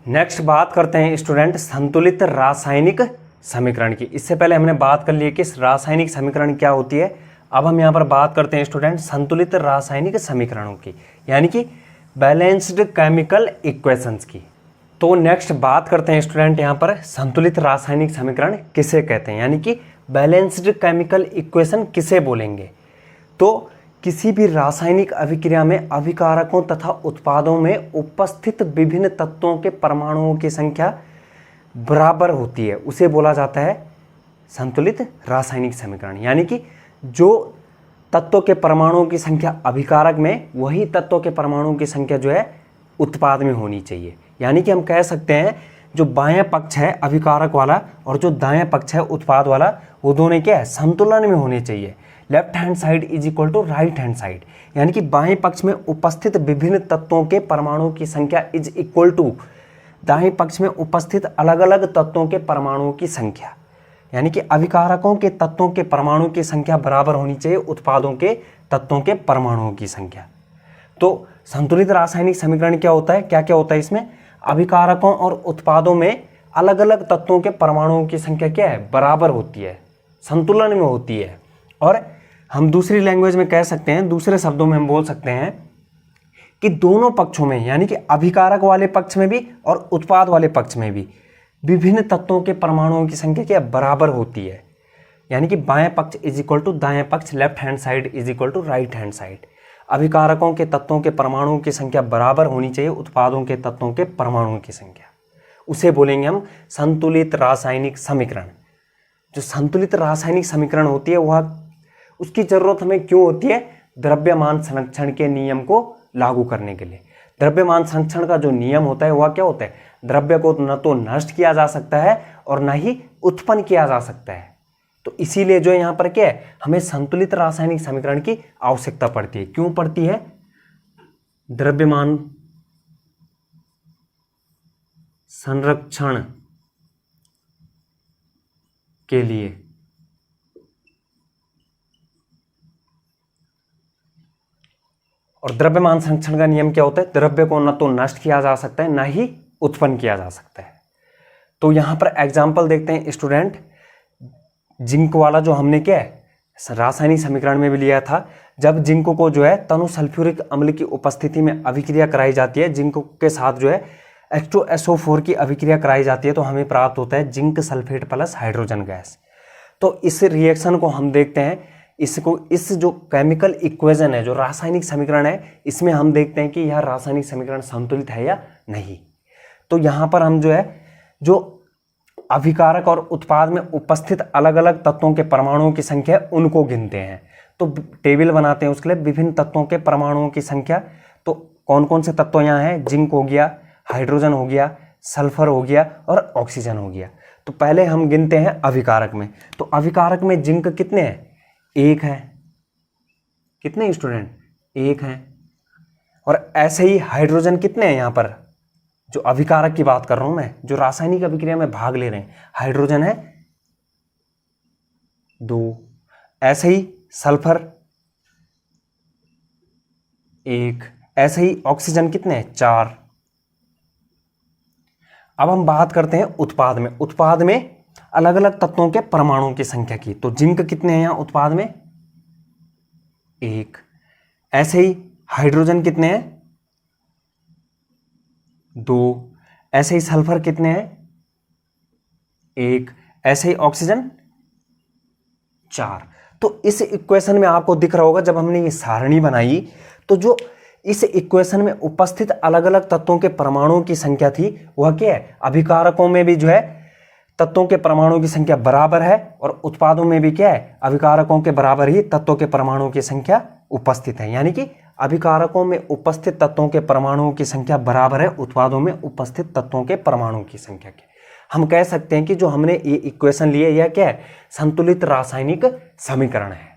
Next बात करते हैं स्टूडेंट संतुलित रासायनिक समीकरण की। इससे पहले हमने बात कर ली कि रासायनिक समीकरण क्या होती है। अब हम यहाँ पर बात करते हैं स्टूडेंट संतुलित रासायनिक समीकरणों की, यानी कि बैलेंस्ड केमिकल इक्वेशंस की। तो नेक्स्ट बात करते हैं स्टूडेंट यहाँ पर संतुलित रासायनिक समीकरण किसे कहते हैं, यानी कि बैलेंस्ड केमिकल इक्वेशन किसे बोलेंगे। तो किसी भी रासायनिक अभिक्रिया में अभिकारकों तथा उत्पादों में उपस्थित विभिन्न तत्वों के परमाणुओं की संख्या बराबर होती है, उसे बोला जाता है संतुलित रासायनिक समीकरण। यानी कि जो तत्वों के परमाणुओं की संख्या अभिकारक में, वही तत्वों के परमाणुओं की संख्या जो है उत्पाद में होनी चाहिए। यानी कि हम कह सकते हैं जो बायां पक्ष है अभिकारक वाला और जो दायां पक्ष है उत्पाद वाला, वो दोनों क्या है, संतुलन में होने चाहिए। Left hand side is equal to right hand side, यानी कि बाएं पक्ष में उपस्थित विभिन्न तत्वों के परमाणुओं की संख्या इज इक्वल टू दाएं पक्ष में उपस्थित अलग अलग तत्वों के परमाणुओं की संख्या। यानी कि अभिकारकों के तत्वों के परमाणुओं की संख्या बराबर होनी चाहिए उत्पादों के तत्वों के परमाणुओं की संख्या। तो संतुलित रासायनिक समीकरण क्या होता है, क्या क्या होता है इसमें, अभिकारकों और उत्पादों में अलग अलग तत्वों के परमाणुओं की संख्या क्या है, बराबर होती है, संतुलन में होती है। और हम दूसरी लैंग्वेज में कह सकते हैं, दूसरे शब्दों में हम बोल सकते हैं कि दोनों पक्षों में, यानी कि अभिकारक वाले पक्ष में भी और उत्पाद वाले पक्ष में भी विभिन्न तत्वों के परमाणुओं की संख्या क्या बराबर होती है। यानी कि बाएं पक्ष इज इक्वल टू दाएं पक्ष, left hand side is equal to right hand side. अभिकारकों के तत्वों के परमाणुओं की संख्या बराबर होनी चाहिए उत्पादों के तत्वों के परमाणुओं की संख्या, उसे बोलेंगे हम संतुलित रासायनिक समीकरण। जो संतुलित रासायनिक समीकरण होती है वह, उसकी जरूरत हमें क्यों होती है, द्रव्यमान संरक्षण के नियम को लागू करने के लिए। द्रव्यमान संरक्षण का जो नियम होता है वह क्या होता है, द्रव्य को न तो नष्ट किया जा सकता है और न ही उत्पन्न किया जा सकता है। तो इसीलिए जो यहाँ पर क्या है, हमें संतुलित रासायनिक समीकरण की आवश्यकता पड़ती है। क्यों पड़ती है, द्रव्यमान संरक्षण के लिए। और द्रव्यमान संरक्षण का नियम क्या होता है, द्रव्य को न तो नष्ट किया जा सकता है न ही उत्पन्न किया जा सकता है। तो यहां पर एग्जाम्पल देखते हैं स्टूडेंट, जिंक वाला जो हमने क्या है रासायनिक समीकरण में भी लिया था। जब जिंक को जो है तनु सल्फ्यूरिक अम्ल की उपस्थिति में अभिक्रिया कराई जाती है, जिंक के साथ जो है H2SO4 की अभिक्रिया कराई जाती है, तो हमें प्राप्त होता है zinc sulphate plus hydrogen gas. तो इस रिएक्शन को हम देखते हैं, इसको, इस जो केमिकल इक्वेशन है, जो रासायनिक समीकरण है, इसमें हम देखते हैं कि यह रासायनिक समीकरण संतुलित है या नहीं। तो यहाँ पर हम जो है जो अभिकारक और उत्पाद में उपस्थित अलग अलग तत्वों के परमाणुओं की संख्या है उनको गिनते हैं। तो टेबल बनाते हैं उसके लिए, विभिन्न तत्वों के परमाणुओं की संख्या। तो कौन कौन से तत्व यहाँ हैं, जिंक हो गया, हाइड्रोजन हो गया, सल्फर हो गया और ऑक्सीजन हो गया। तो पहले हम गिनते हैं अभिकारक में। तो अभिकारक में जिंक कितने हैं, एक है। कितने स्टूडेंट, एक है। और ऐसे ही हाइड्रोजन कितने हैं, यहाँ पर जो अभिकारक की बात कर रहा हूं मैं, जो रासायनिक अभिक्रिया में भाग ले रहे हैं, हाइड्रोजन है 2। ऐसे ही सल्फर 1। ऐसे ही ऑक्सीजन कितने हैं, 4। अब हम बात करते हैं उत्पाद में। उत्पाद में अलग अलग तत्वों के परमाणुओं की संख्या की। तो जिंक कितने हैं यहाँ उत्पाद में, 1। ऐसे ही हाइड्रोजन कितने हैं, 2। ऐसे ही सल्फर कितने हैं, 1। ऐसे ही ऑक्सीजन 4। तो इस इक्वेशन में आपको दिख रहा होगा, जब हमने ये सारणी बनाई तो जो इस इक्वेशन में उपस्थित अलग अलग तत्वों के परमाणुओं की संख्या थी वह क्या है, अभिकारकों में भी जो है तत्वों के परमाणुओं की संख्या बराबर है और उत्पादों में भी क्या है, अभिकारकों के बराबर ही तत्वों के परमाणुओं की संख्या उपस्थित है। यानी कि अभिकारकों में उपस्थित तत्वों के परमाणुओं की संख्या बराबर है उत्पादों में उपस्थित तत्वों के परमाणुओं की संख्या के। हम कह सकते हैं कि जो हमने ये इक्वेशन लिए यह क्या है, संतुलित रासायनिक समीकरण है।